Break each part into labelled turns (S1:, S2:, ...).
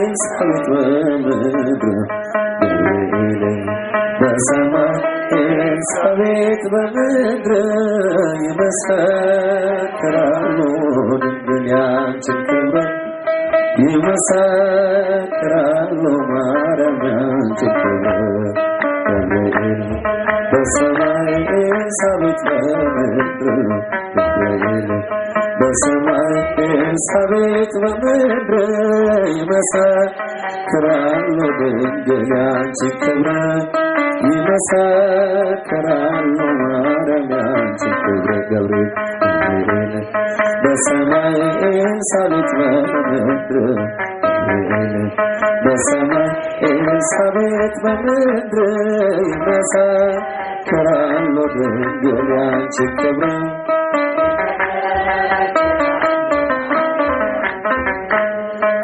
S1: ኤልሳቤጥ በምድር ገብርኤል በሰማይ ኤልሳቤጥ በምድር ይመሰክራሉ ድንግል ያንቺን ክብር ይመሰክራሉ ማርያም ያንቺን ክብር ገብርኤል በሰማይ ኤልሳቤጥ በምድር ገብርኤል በሰማይ ኤልሳቤጥ በምድር ይመሰክራሉ ድንግል ያንቺን ክብር ይመሰክራሉ ማርያም ያንቺን ክብር ገብርኤል በሰማይ ኤልሳቤጥ በምድር ገብርኤል በሰማይ ኤልሳቤጥ በምድር ይመሰክራሉ ድንግል ያንቺን ክብር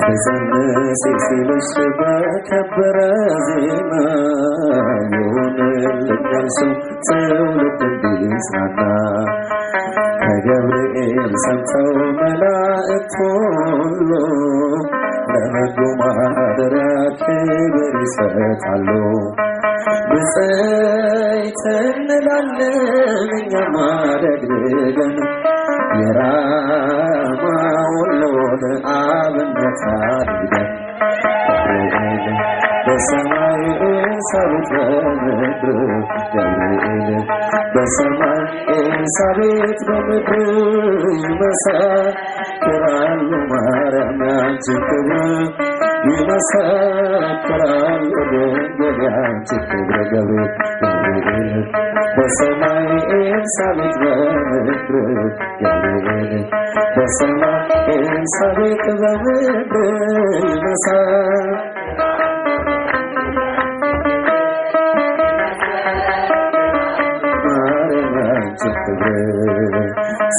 S1: ተጸንሲ ሲልሽ በከበረ ዜማ ይሁንልኛል ሰው ትውልድ እንዲጽናና ከገብርኤል ሰምተው መላእክት ሁሉ ለበጎ ማደሪያ ክብር ይሰጣሉ። ብፅዕት እንላለን እኛም አደግድገን የራማውን ሎል አብነት አድርገን ገብርኤል በሰማይ ኤልሳቤጥ በምድር ገብርኤል በሰማይ ኤልሳቤጥ በምድር ይመሰክራሉ ማርያም ያንቺን ክብር ይመሰክራሉ ድንግል ያንቺን ክብር ገብርኤል በሰማይ ኤልሳቤጥ በምድር ገብርኤል በሰማይ ኤልሳቤጥ በምድር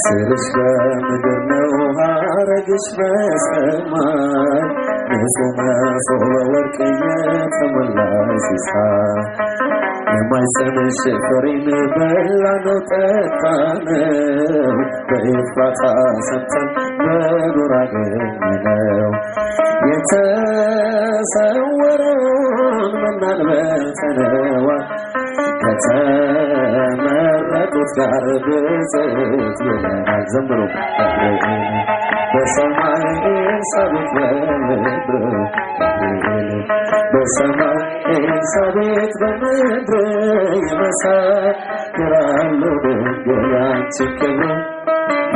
S1: ስርሽ በምድር ነው ሐረግሽ በሰማይ ንጹሕ መሶበ ወርቅ የተሞላሽ ሲሳይ የማኅፀንሽ ፍሬን በላነው ጠጣነው በኤፍራታ ሰምተን በዱር አገኘነው የተሰወረውን መናን በተነዋል ከተመረጡት ጋር ብፅዕት ይለናል ዘምሮ ገብርኤል በሰማይ ኤልሳቤጥ በምድር ገብርኤል በሰማይ ኤልሳቤጥ በምድር ይመሰክራሉ ድንግል ያንቺን ክብር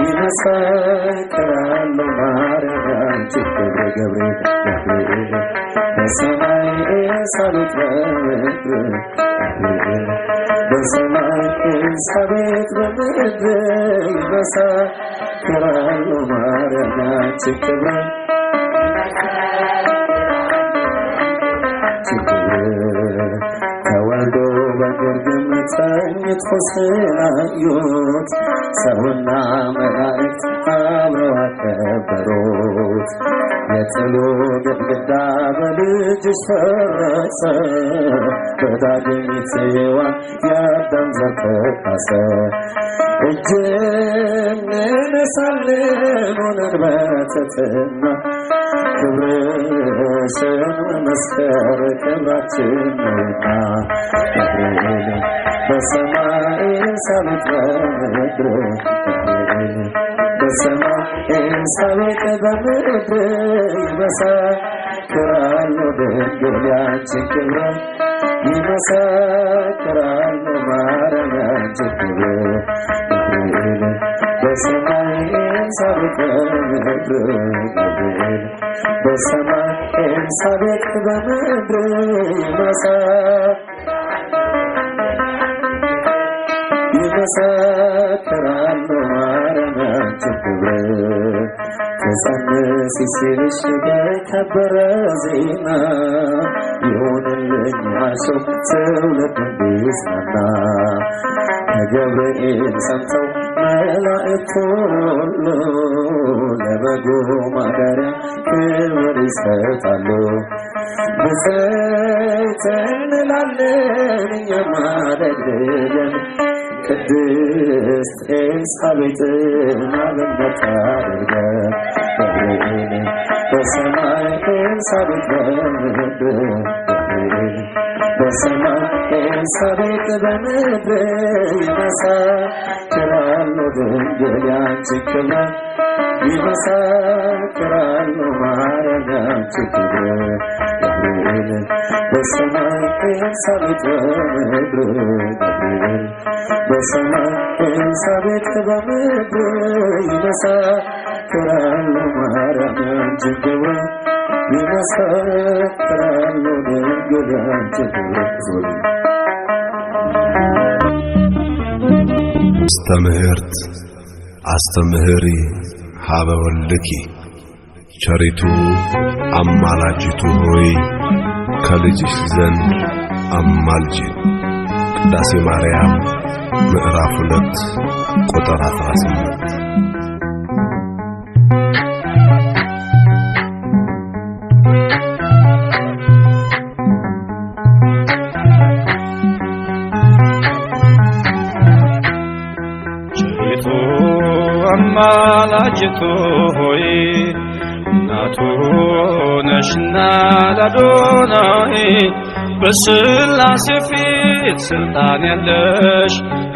S1: ይመሰክራሉ ማርያም ያንቺን ክብር ገብርኤል በሰማይ ኤልሳቤጥ በምድር ገብርኤል በሰማይ ኤልሳቤጥ በምድር ይመሰክራሉ ማርያም ያንቺን ክብር ተወልዶ በግርግም ተኝቶ ስላዩት ሰውና መላእክት አብረው አከበሩት። የጥሉ ግድግዳ በልጅሽ ፈረሰ በዳግሚት ሔዋን የአዳም ዘር ተካሰ። እጅ እንነሳለን ሆነን በትሕትና ክብርሽን መመስከር ክብራችን ነውና ገብርኤል በሰማይ ኤልሳቤጥ በምድር ገብርኤል በሰማይ ኤልሳቤጥ በምድር ይመሰክራሉ ድንግል ያንቺን ክብር ይመሰክራሉ ማርያም ያንቺን ክብር ገብርኤል በሰማይ ኤልሳቤጥ በምድር ገብርኤል በሰማይ ኤልሳቤጥ በምድር ይመሰክራሉ ማርያም ያንቺን ክብር ተጸንሲ ሲልሽ በከበረ ዜማ ይሁንልኝ አልሽው ትውልድ እንዲጽናና ከገብርኤል ሰምተው መላእክት ሁሉ ለበጉ ማደሪያ ክብር ይሰጣሉ። ብፅዕት እንላለን እኛም አደግድገን ቅድስት ኤልሳቤጥን አብነት አድርገን ገብርኤል በሰማይ ኤልሳቤጥ በምድር በሰማይ ኤልሳቤጥ በምድር ይመሰክራሉ ድንግል ያንቺ ክብር ይመሰክራሉ ማርያም ያንቺ ክብር ገብርኤል በሰማይ ኤልሳቤጥ በምድር ገብርኤል በሰማይ ኤልሳቤጥ በምድር ይመሰክራሉ ማርያም ያንቺ ክብር ይመሰክራሉ ድንግል ያንቺ ክብር
S2: አስተምህርት አስተምህሪ ሀበ ወልድኪ ቸሪቱ አማላጅቱ ሆይ ከልጅሽ ዘንድ አማልጂ። ቅዳሴ ማርያም ምዕራፍ 2 ቁጥር 18
S3: አማላጅቱ ሆይ እናቱ ነሽና ለአዶናይ በሥላሴ ፊት ስልጣን ያለሽ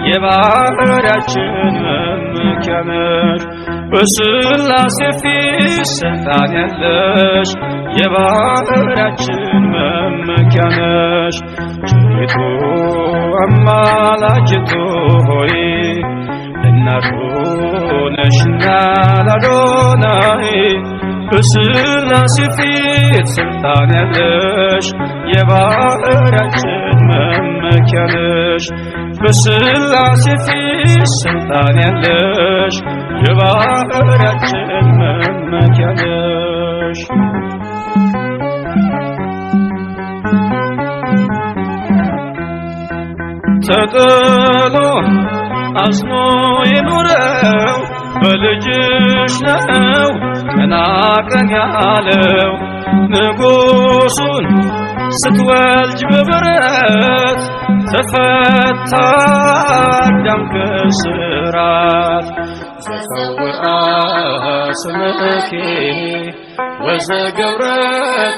S3: የባህርያችን መመኪያ ነሽ። በሥላሴ ፊት ስልጣን ያለሽ የባህርያችን መመኪያ ነሽ። ቸሪቱ አማላጅቱ ሆይ እናቱ ነሽና ለአዶናይ በሥላሴ ፊት ስልጣን ያለሽ የባህርያችን መመኪያ ነሽ። በሥላሴ ፊት ስልጣን ያለሽ የባህርያችን መመኪያ ነሽ። ተጥሎ አዝኖ የኖረው በልጅሽ ነው ቀና ቀን ያለው። ንጉሡን ስትወልጅ በበረት ተፈታ አዳም ከስራት። ዘፀውአ ስምኪ ወዘገብረ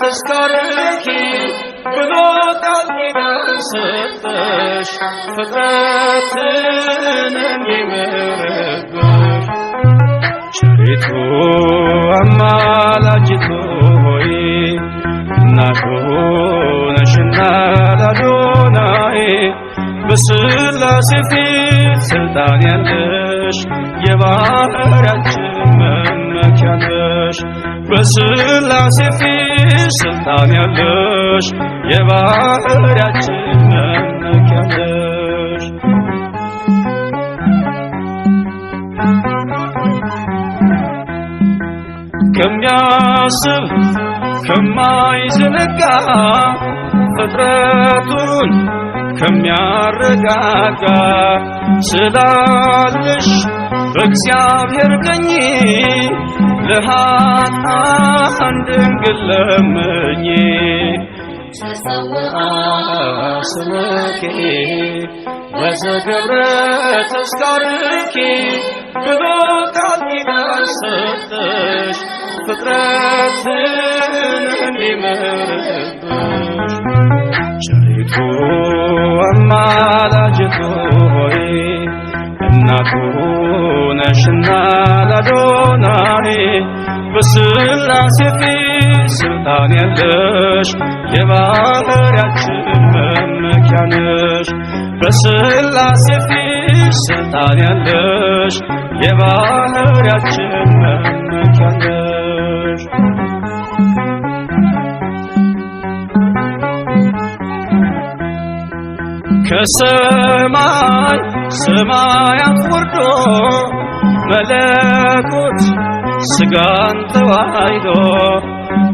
S3: ተስካርኪ ብሎ ቃል ኪዳን ሰጠሽ ፍጥረትን እንዲምርብሽ። ቸሪቱ አማላጅቱ ሆይ እናቱ ነሽና ለአዶናይ በሥላሴ ፊት ስልጣን ያለሽ የባህርያችን መመኪያ ነሽ። በሥላሴ ፊት ስልጣን ያለሽ የባህርያችን መመኪያ ነሽ። ከሚያስብ ከማይዘነጋ ፍጥረቱን ከሚያረጋጋ ስላለሽ በእግዚአብሔር ቀኝ ለኃጥአን ድንግል ለምኚ። ዘፀውአ ስምኪ ወዘገብረ ተስካርኪ ብሎ ቃል ኪዳን ሰጠሽ ፍጥረትን እንዲምርብሽ። ቸሪቱ አማላጅቱ ሆይ እናቱ ነሽና ለአዶናይ በሥላሴ ፊት ስልጣን ያለሽ የባህርያችን መመኪያ ነሽ። በሥላሴ ፊት ስልጣን ያለሽ የባህርያችን መመኪያ ነሽ። ከሰማይ ሰማያት ወርዶ መለኮት ሥጋን ተዋህዶ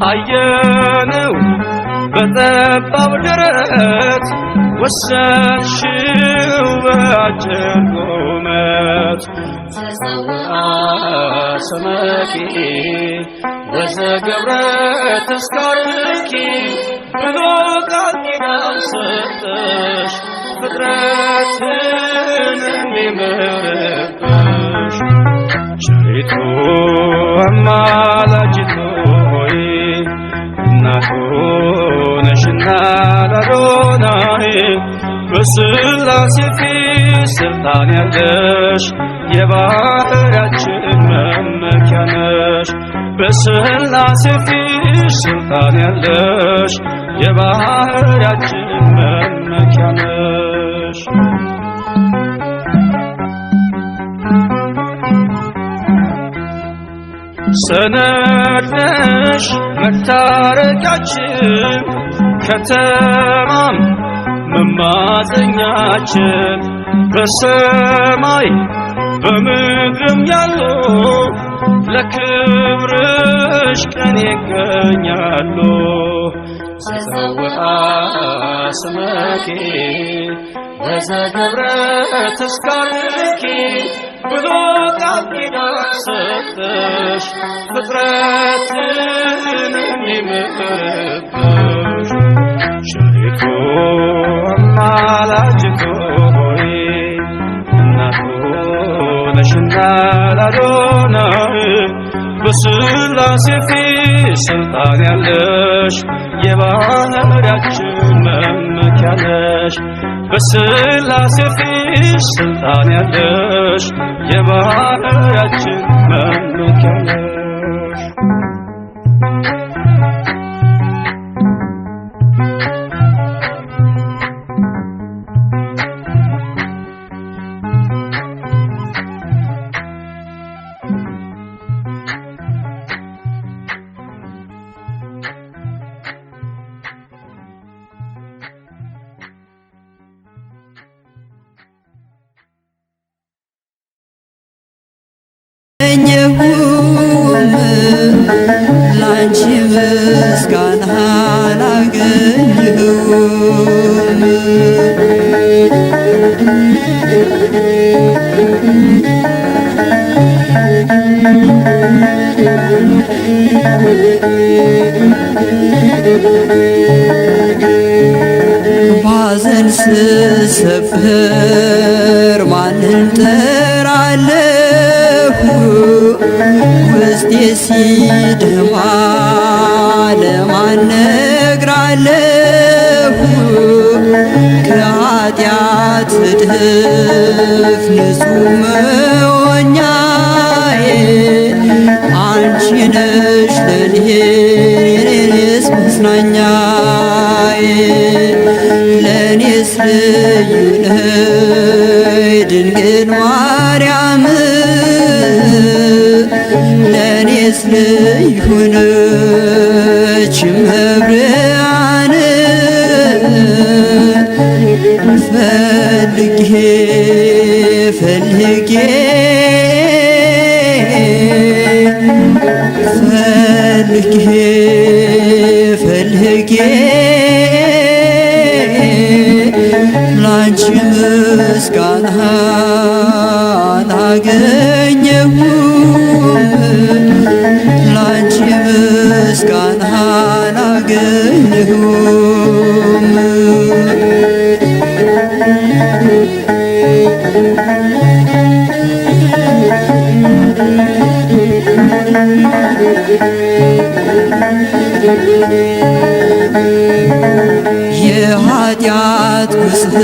S3: አየነው በጠባብ ደረት ወሰንሽው በአጭር ቁመት። ዘፀውአ ስምኪ ወዘገብረ ተስካርኪ ብሎ ቃል ኪዳን ሰጠሽ ፍጥረትን እንዲምርብሽ። ቸሪቱ አማላጅቱ ሆይ በሥላሴ ፊት ስልጣን ያለሽ የባህርያችን መመኪያ ነሽ። በሥላሴ ፊት ስልጣን ያለሽ የባህርያችን መመኪያ ነሽ። ሰነድ ነሽ መታረቂያችን ከተማም መማፀኛችን በሰማይ በምድርም ያሉ ለክብርሽ ቀን ይገኛሉ። ዘፀውአ ስመኪ ወዘገብረ ተስካርኪ ብሎ ቃል ኪዳን ሰጠሽ ፍጥረትን እንዲምርብሽ። ቸሪቱ አማላጅቱ ሆይ እናቱ ነሽና ለአዶናይ በሥላሴ ፊት ስልጣን ያለሽ የባህርያችን መመኪያ ነሽ። በሥላሴ ፊት ስልጣን ያለሽ የባህርያችን መመኪያ ነሽ።
S4: ላንቺ ምስጋና አላገኘሁም። ባዘን ስሰበር ማንን ጠራለሁ? ውስጤ ሲደማ ለማን ነግራለሁ? ከኃጢአት እድፍ ንጹሕ መሆኛዬ አንቺ ነሽ ለኔስ መጽናኛዬ። ለኔስ ልዩ ነሽ ድንግል ማርያም ለኔስ ልዩ ነች መብርሃን። ፈልጌ ፈልጌ ፈልጌ ፈልጌ ላንቺ ምስጋና አላገኘሁም። ላንቺ ምስጋና አላገኘሁም። የኃጢአት ቁስል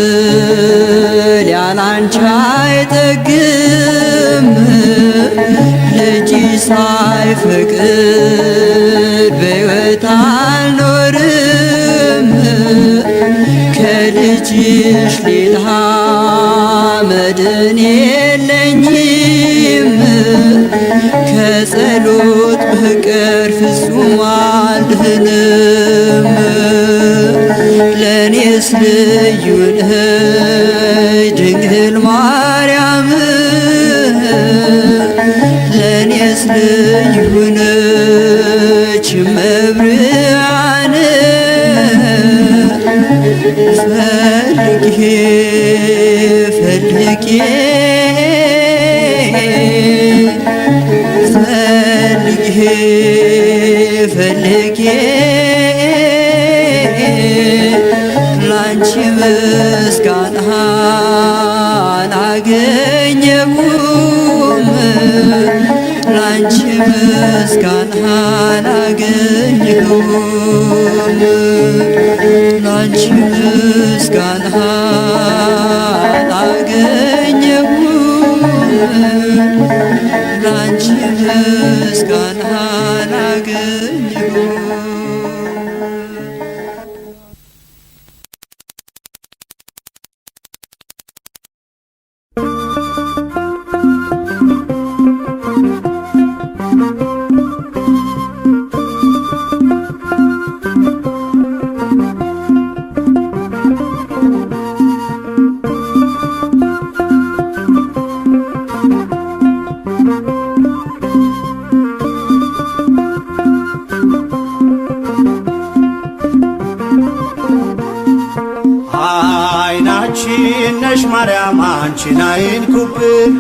S4: ያላንቺ አይጠግም። ልጅ ሳይፈቅድ በሕይወት አልኖርም። ከልጅሽ ሌላ መድን የለኝም። ከጸሎት በቀር ፍጹም አልድንም። ለኔስ ልዩ ነሽ ድንግል ማርያም ለኔስ ልዩ ነች መብርሃን። ፈልጌ ፈልጌ ፈልጌ ፈልጌ ላንቺ ምስጋና አላገኘሁም። ላንቺ ምስጋና አላገኘሁም። ላንቺ ምስጋና አገኘሁ ላንቺ ምስጋና አገኘሁ
S5: ነሽ ማርያም አንቺን አይንኩብን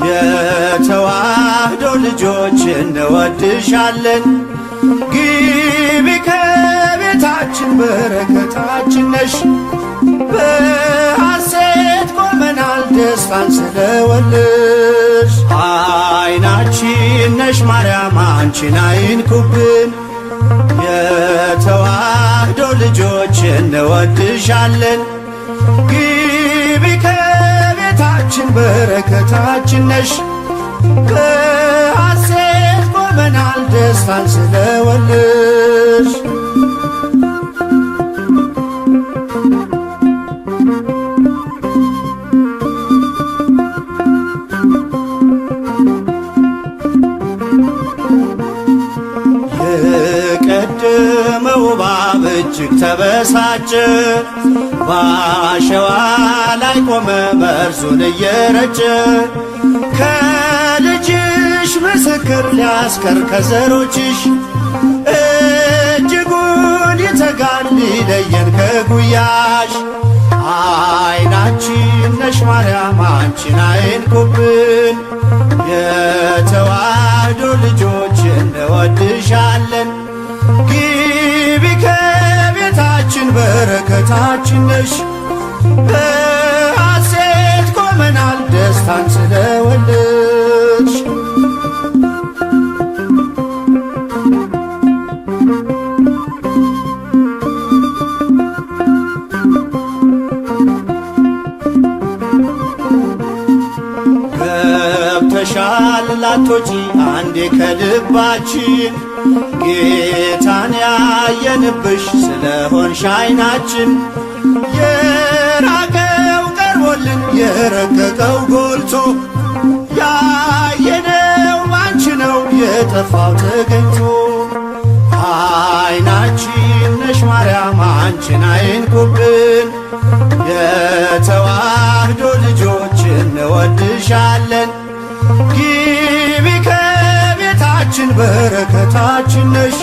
S5: የተዋህዶ ልጆች እንወድሻለን ግቢ ከቤታችን በረከታችን ነሽ በሐሴት ቆመናል ደስታን ስለወለድሽ አይናችን ነሽ ማርያም አንቺን አይንኩብን የተዋህዶ ልጆች እንወድሻለን ግቢ ከቤታችን በረከታችን ነሽ በሐሴት ቆመናል ደስታን ስለወለድሽ የቀደመው እባብ እጅግ ተበሳጨ ባሸዋ ላይ ቆመ መርዙን እየረጨ ከልጅሽ ምስክር ሊያስቀር ከዘሮችሽ እጅጉን ይተጋል ሊለየን ከጉያሽ አይናችን ነሽ ማርያም አንቺን አይንኩብን የተዋህዶ ልጆች እንወድሻለን ግቢ ከቤታችን በረከታችን ነሽ በሐሴት ቆመናል ደስታን ስለወለድሽ ገብተሻል ላቶጪ አንዴ ከልባችን ጌታን ያየንብሽ ስለሆንሽ አይናችን የራቀው ቀርቦልን የረቀቀው ጎልቶ ያየነው ባንቺ ነው የጠፋው ተገኝቶ አይናችን ነሽ ማርያም አንቺን አይንኩብን የተዋህዶ ልጆች እንወድሻለን ግቢ ከቤታችን በረከታችን ነሽ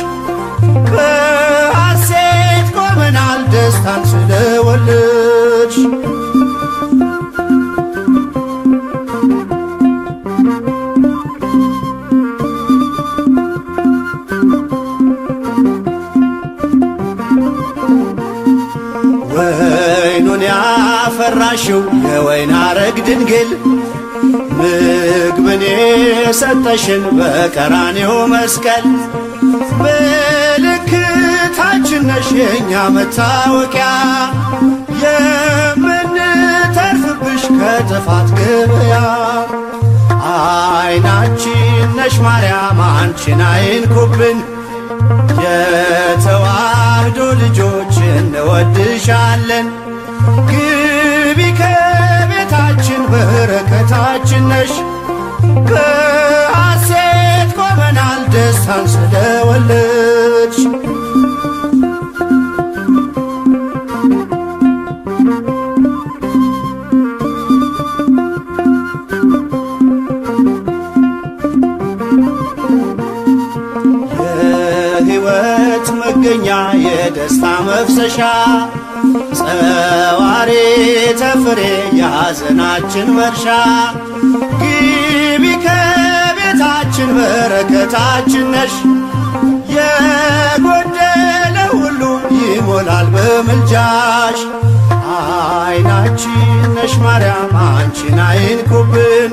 S5: በሐሴት ቆመናል ደስታን ስለወለድሽ ወይኑን ያፈራሽው የወይን አረግ ድንግል ምግብን የሰጠሽን በቀራንዮ መስቀል ምልክታችን ነሽ የእኛ መታወቂያ የምንተርፍብሽ ከጥፋት ገበያ አይናችን ነሽ ማርያም አንቺን አይንኩብን የተዋህዶ ልጆች እንወድሻለን ግቢ ከቤታችን በረከታችን ነሽ በሐሴት ቆመናል ደስታን ስለወለድሽ የሕይወት መገኛ የደስታ መፍሰሻ ጸዋሬ ተፍሬ የሐዘናችን መርሻ ግቢ ከቤታችን በረከታችን ነሽ የጎደለ ሁሉ ይሞላል በምልጃሽ አይናችን ነሽ ማርያም አንቺን አይንኩብን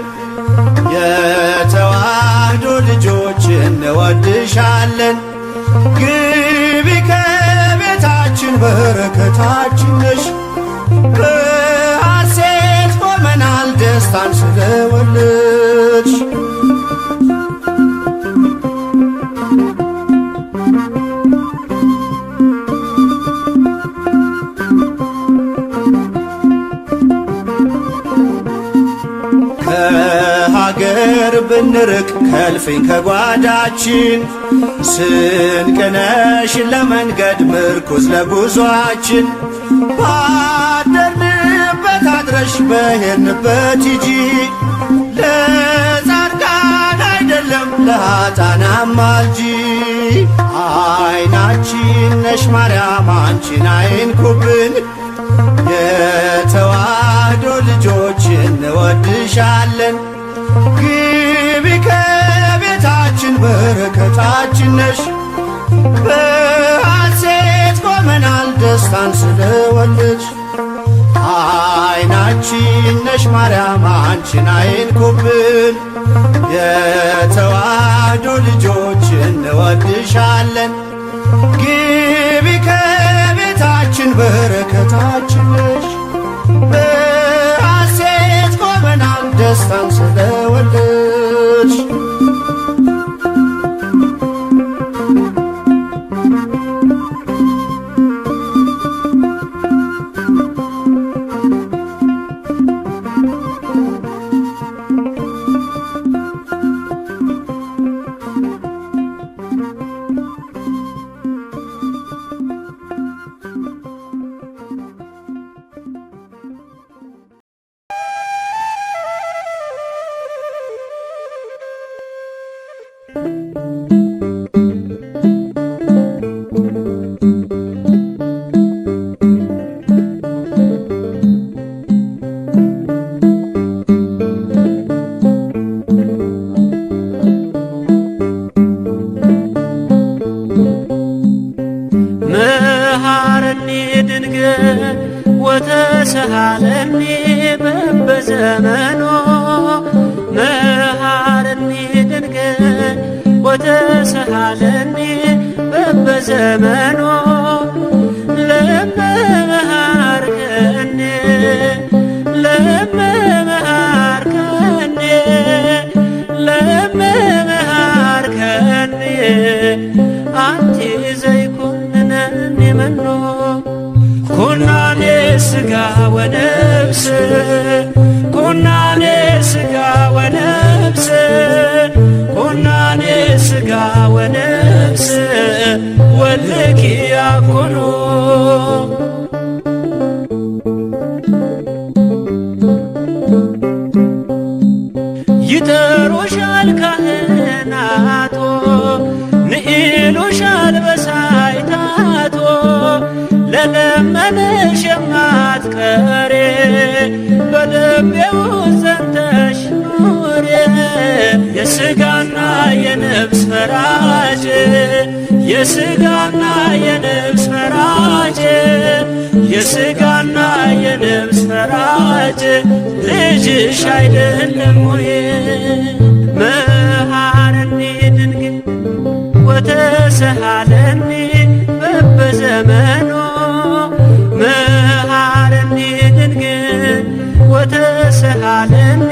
S5: የተዋህዶ ልጆች እንወድሻለን ግቢ ከቤታችን በረከታችን ነሽ። በሐሴት ቆመናል ደስታን ስለወለድሽ። ከሀገር ብንርቅ ከልፍኝ ከጓዳችን ስንቅነሽ ለመንገድ ምርኩዝ ለጉዟችን። ባደርንበት አድረሽ በሄድንበት ሂጂ ለጻድቃን አይደለም ለኃጥአን አማልጂ። አይናችን ነሽ ማርያም አንቺን አይንኩብን፣ የተዋህዶ ልጆች እንወድሻለን። ግቢ ከቤታችን በረከታችን ነሽ። በሐሴት ቆመናል ደስታን ስለወለድሽ። አይናችን ነሽ ማርያም አንቺን አይንኩብን፣ የተዋህዶ ልጆች እንወድሻለን። ግቢ ከቤታችን በረከታችን ነሽ። በሐሴት ቆመናል ደስታን ስለወለድሽ።
S6: መሃረኒ ድንግል ወተሰሃለኒ በበዘመኖ። መሃረኒ ድንግል ወተሰሃለኒ በበዘመኖ። ለመመሃርከኒ ለመመሃርከኒ ለመመሃርከኒ አንቲ ዘይኩነኒ መኖ። ኩናኔ ሥጋ ወነፍስ ኩናኔ ሥጋ ወነፍስ ኩናኔ ሥጋ ወነፍስ ወልኪ ያኮኑ። ይጠሩሻል ካህናቶ ንኢሉሻል በሳይታቶ። ለለመነሽ የማትቀሬ በልቤ ውስጥ ጸንተሽ ኑሬ። የሥጋና የነፍስ ፈራጅ የሥጋና የነፍስ ፈራጅ የሥጋና የነፍስ ፈራጅ ልጅሽ አይደለም ወይ? መሃረኒ ድንግል ወተሰሃለኒ በበዘመኖ። መሃረኒ ድንግል ወተሰሃለኒ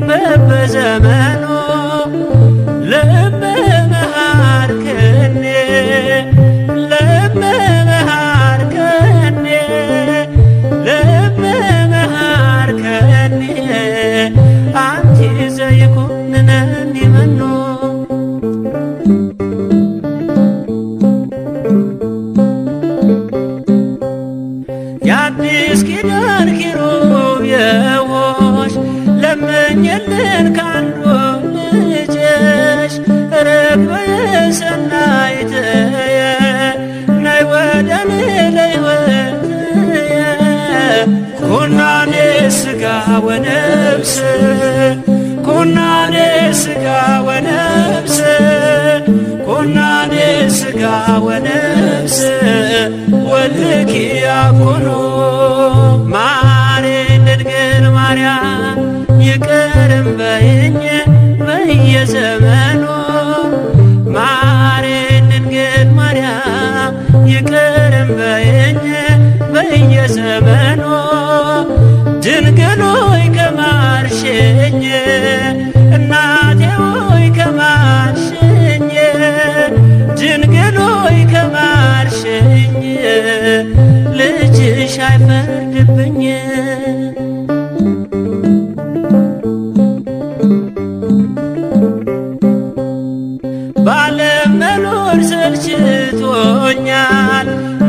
S6: በበዘመኖ። ለመመሃርከኒ ለመመሃርከኒ ለመመሃርከኒ አንቲ ዘይኩነኒ መኖ። የአዲስ ኪዳን ኪሩቤሎች ለምኝልን ካንዱ ልጅሽ። ርግበ ሰናይትየ ነይ ወደኔ ለሕይወትየ። ኩናኔ ሥጋ ወነፍስ ኩናኔ ሥጋ ወነፍስ ኩናኔ ሥጋ ወነፍስ ወልኪ ያኮኑ። ማሬን ድንግል ማርያም ይቅርም በይኝ በየዘመኑ። ማሬን ድንግል ማርያም ይቅርም በይኝ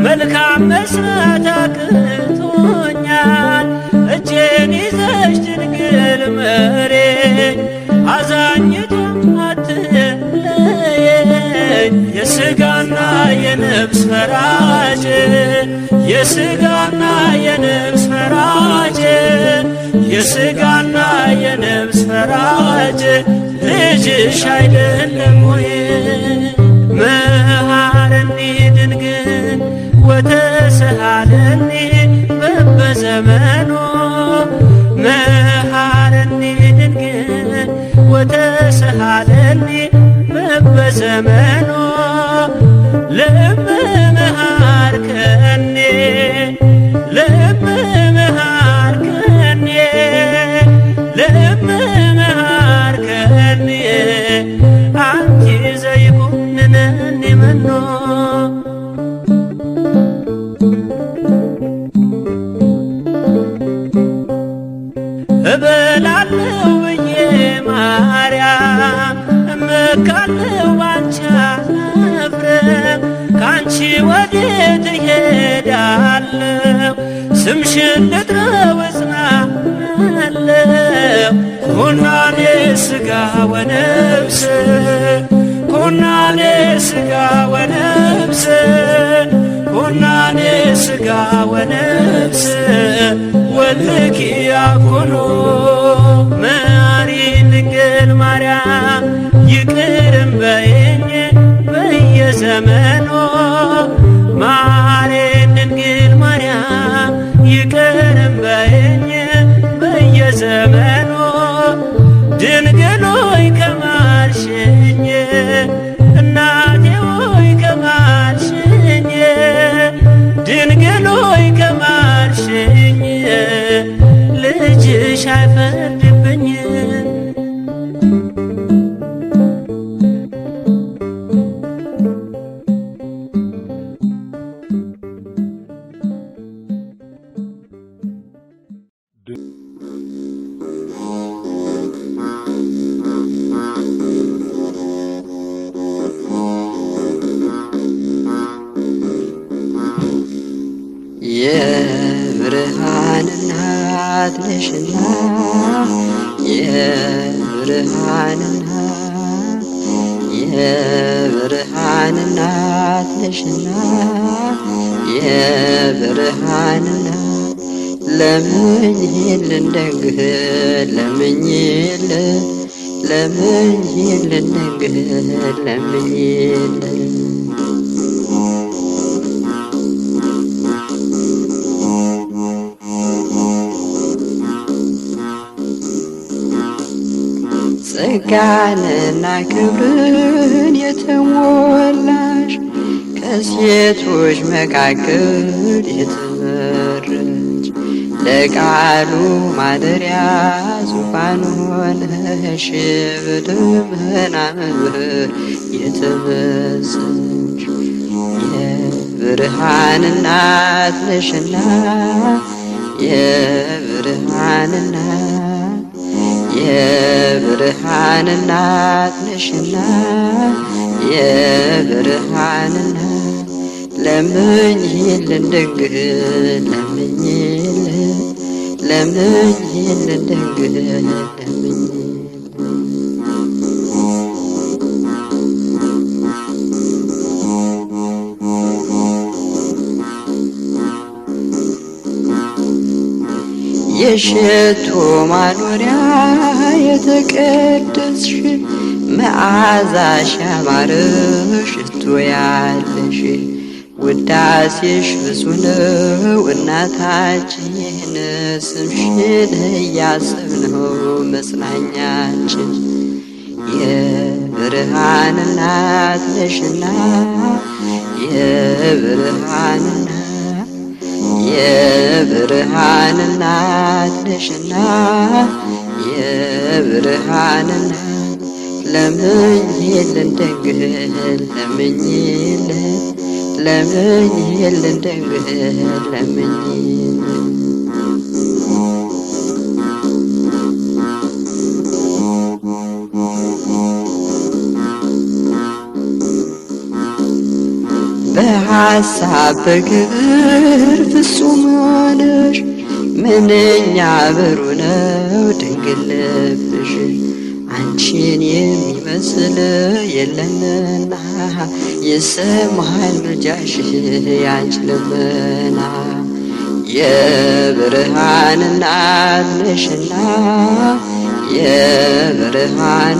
S6: መልካም መስራት አቅቶኛል። እጄን ይዘሽ ድንግል መሬኝ አዛኝቱ አትለየኝ። የሥጋና የነፍስ ፈራጅ የሥጋና የነፍስ ፈራጅ የሥጋና የነፍስ ፈራጅ ልጅሽ አይደለም ወይ? መሃረኒ ድንግል ወተሰሃለኒ በበዘመኑ መሃረኒ ድንግል ወተሰሃለኒ በበዘመኑ ለመሃርከኒ ለመሃርከኒ ለመሃርከኒ አንቲ ዘይኩንነኒ መኖ እበላለሁ ብዬ ማርያም እመካለሁ ባንቺ አላፍርም። ካንቺ ወዴት እሄዳለሁ? ስምሽን ልጥራው እጽናናለሁ። ኩናኔ ሥጋ ወነፍስ ኩናኔ ሥጋ ወነፍስ ኩናኔ ሥጋ ወነፍስ ወልኪ ያኩኑ መሐሪነ ድንግል ማርያም ይቅርም በይኝ በየዘመኑ መሐሪነ ድንግል ማርያም ይቅርም በይኝ በየዘመኑ ድንግል ሆይ ከማልሽኝ እናቴ ሆይ ከማልሽኝ ድንግል ሆይ ከማልሽኝ ልጅሽ አይፈርድብኝ።
S7: የብርሃን እናት ነሽና የብርሃን እናት የብርሃን እናት ነሽና የብርሃን እናት ለምኝልን ደግህ ለምኝልን ለምኝልን ደግህ ለምኝልን ጸጋንና ክብርን የተሞላሽ ከሴቶች መካከል የተመረች ለቃሉ ማደሪያ ዙፋን ሆነሽ በደመና መብረር የተመሰልሽ የብርሃን እናት ነሽና የብርሃን እናት የብርሃን እናት ነሽና የብርሃን እናት ለምኝልን ደግህ ለምኝልን ለምኝልን ደግህ ለምኝልን የሽቱ ማኖሪያ የተቀደስሽ መዓዛሽ ያማረ ሽቱ ያለሽ ውዳሴሽ ብዙ ነው እናታችን ስምሽን እያሰብነው መጽናኛችን የብርሃን እናት ነሽና የብርሃን እናት የብርሃን እናት ነሽና የብርሃን እናት ለምኝልን ደግህ ለምኝልን ለምኝልን ደግህ ለምኝልን በሐሳብ በግብር ፍጹም ነሽ ምንኛ ብሩህ ነው ድንግል ልብሽ አንቺን የሚመስል የለምና ይሰማል ምልጃሽ ያንቺ ልመና የብርሃን እናት ነሽና የብርሃን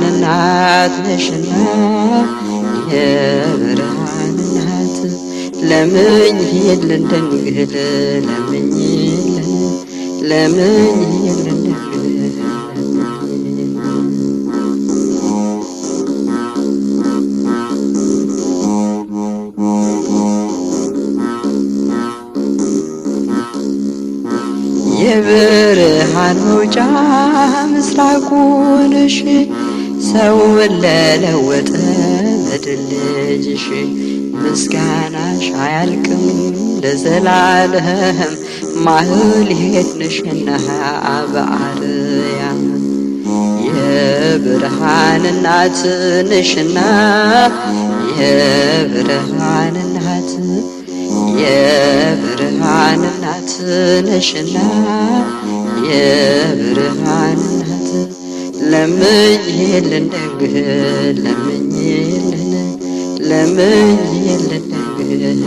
S7: እናት ነሽና የብርሃን እናት ለምኝልን ድንግል ለምኝልን ድንግል የብርሃን መውጫ ምስራቁ ነሽ ሰውን ለለወጠ በድል ልጅሽ ምስጋናሽ አያልቅም ለዘላለም ማህሌት ነሽና በአርያም የብርሃን እናት ነሽና የብርሃን እናት ነሽና የብርሃን እናት ለምኝልን ድንግል ለምኝልን ድንግል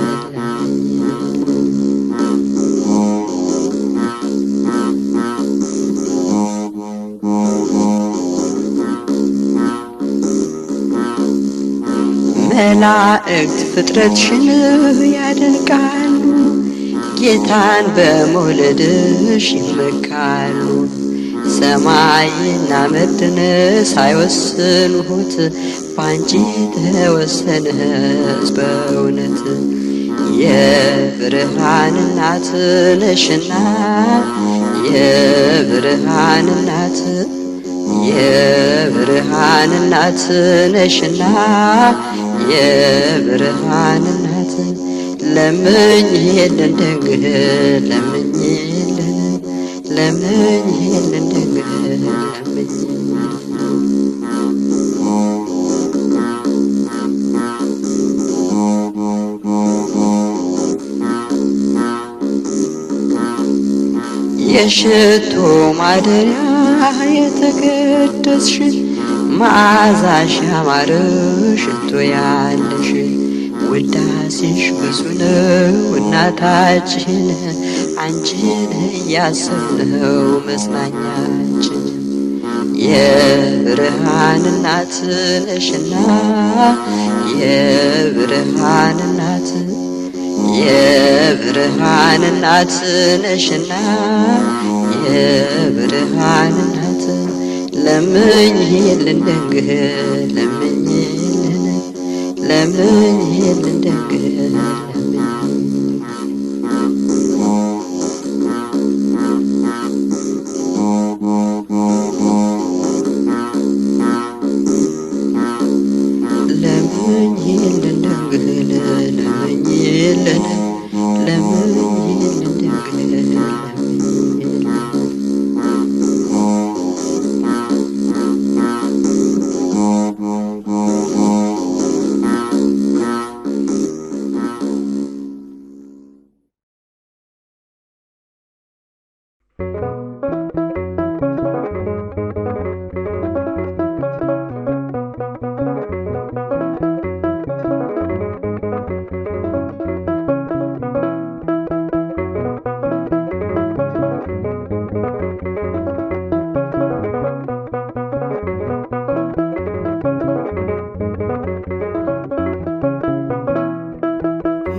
S7: መላእክት ፍጥረትሽን ያደንቃሉ ጌታን በመውለድሽ ይመካሉ ሰማይና ምድርን ሳይወስኑት ባንቺ ተወሰንስ በእውነት የብርሃን እናት ነሽና የብርሃን እናት ነሽና የብርሃን እናት ለምኝልን ድንግል ለምኝልን ድንግል የሽቱ ማደሪያ የተቀደስሽ መዓዛሽ ያማረ ሽቶ ያለሽ ውዳሴሽ ብዙ ነው እናታችን አንቺን እያሰብነው መጽናኛችን የብርሃን እናት ነሽና የብርሃን እናት ነሽና የብርሃን እናት ለምኝልን ድንግል ለምኝልን ድንግል ለምኝልን ድንግል ለምኝልን ድንግል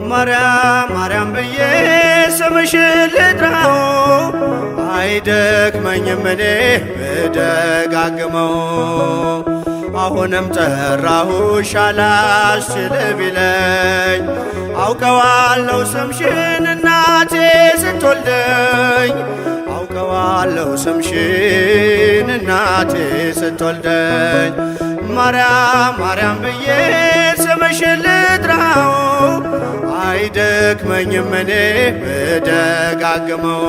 S5: ማርያም ብዬ ስምሽን ልጥራው አይደክመኝም እኔ ብደጋግመው አሁንም ጠራሁሽ አላስችል ቢለኝ አውቀዋለሁ ስምሽን እናቴ ስትወልደኝ አውቀዋለሁ ስምሽን እናቴ ስትወልደኝ ማርያም ብዬ ስምሽን ልጥራው አይደክመኝም እኔ ብደጋግመው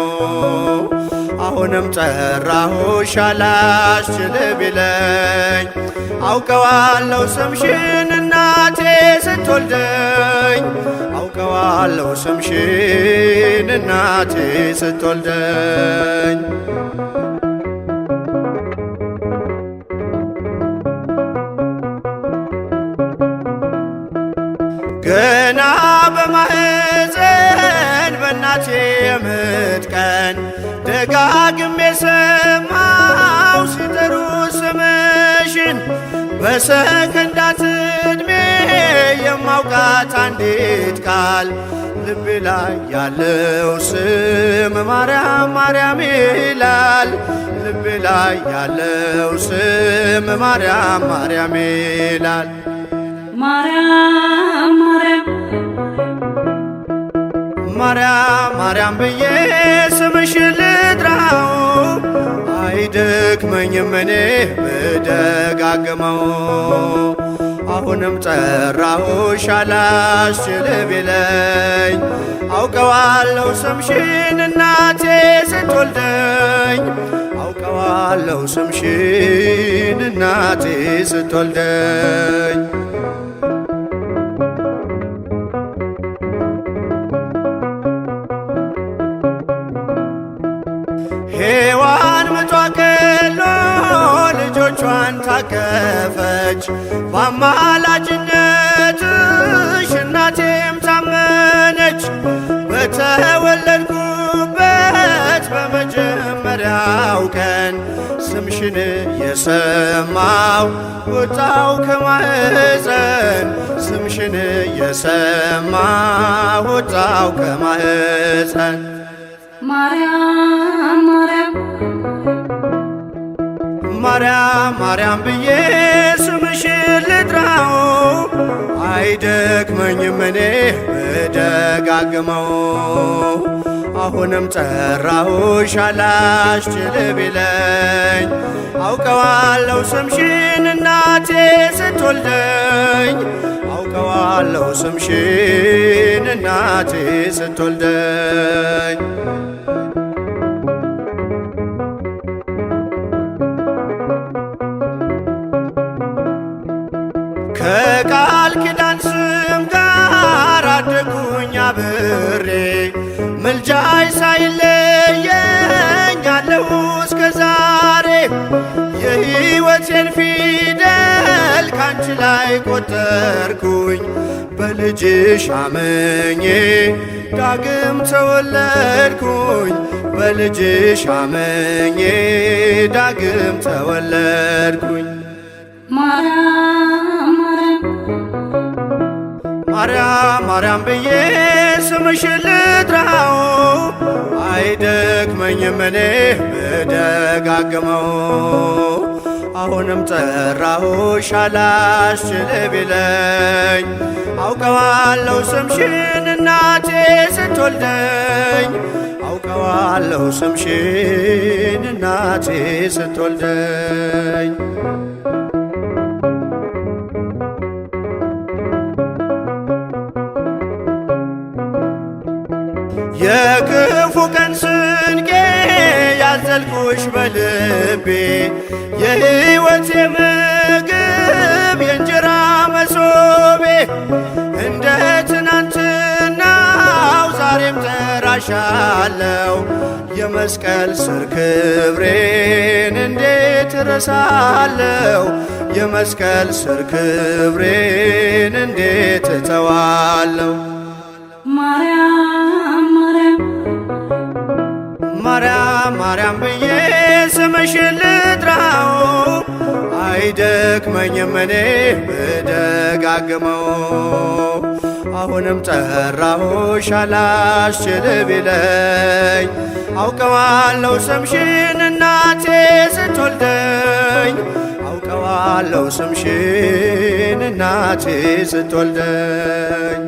S5: አሁንም ጠራሁሽ አላስችል ቢለኝ አውቀዋለሁ ስምሽን እናቴ ስትወልደኝ አውቀዋለሁ ስምሽን እናቴ ስትወልደኝ ገና በማህፀን በእናቴ የምጥ ቀን ደጋግሜ ሰማው ሲጠሩ ስምሽን በሰከንዳት ዕድሜ የማውቃት አንዲት ቃል ልቤ ላይ ያለው ስም ማርያም ማርያም ይላል ልቤ ላይ ያለው ስም ማርያም ማርያም ይላል
S8: ማርያም ማርያም
S5: ማርያም ማርያም ብዬ ስምሽን ልጥራው አይደክመኝም እኔ ብደጋግመው አሁንም ጠራሁሽ አላስችል ቢለኝ አውቀዋለሁ ስምሽን እናቴ ስትወልደኝ አውቀዋለሁ ስምሽን እናቴ ስትወልደኝ ሔዋን ምጧ ቀሎ ልጆቿን ታቀፈች በአማላጅነትሽ እናቴም ታመነች በተወለድኩበት በመጀመሪያው ቀን ስምሽን የሰማው ወጣው ከማህፀን ስምሽን የሰማው ወጣው ከማህፀን
S8: ማርያም ማርያም
S5: ማርያም ማርያም ብዬ ስምሽን ልጥራው አይደክመኝም እኔ ብደጋግመው አሁንም ጠራሁሽ አላስችል ቢለኝ አውቀዋለሁ ስምሽን እናቴ ስትወልደኝ አውቀዋለሁ ስምሽን እናቴ ስትወልደኝ ከቃል ኪዳን ስም ጋር አደጉኝ አብሬ ምልጃይ ሳይለየኝ አለሁ እስከ ዛሬ የሕይወቴን ፊደል ካንቺ ላይ ቆጠርኩኝ በልጅሽ አመኜ ዳግም ተወለድኩኝ በልጅሽ አመኜ ዳግም ተወለድኩኝ
S8: ማርያም
S5: ማርያም ማርያም ብዬ ስምሽን ልጥራው አይደክመኝም እኔ ብደጋግመው አሁንም ጠራሁሽ አላስችል ቢለኝ አውቀዋለሁ ስምሽን እናቴ ስትወልደኝ አውቀዋለሁ ስምሽን እናቴ ስትወልደኝ የክፉ ቀን ስንቄ ያዘልኩሽ በልቤ የሕይወቴ ምግብ የእንጀራ መሶቤ እንደ ትናንትናው ዛሬም ጠራሻለው የመስቀል ስር ክብሬን እንዴት እረሳለው የመስቀል ስር ክብሬን እንዴት እተዋለው
S8: ማርያም
S5: ማርያም ማርያም ብዬ ስምሽን ልጥራው አይደክመኝም እኔ ብደጋግመው አሁንም ጠራሁሽ አላስችል ቢለኝ አውቀዋለሁ ስምሽን እናቴ ስትወልደኝ አውቀዋለሁ ስምሽን እናቴ ስትወልደኝ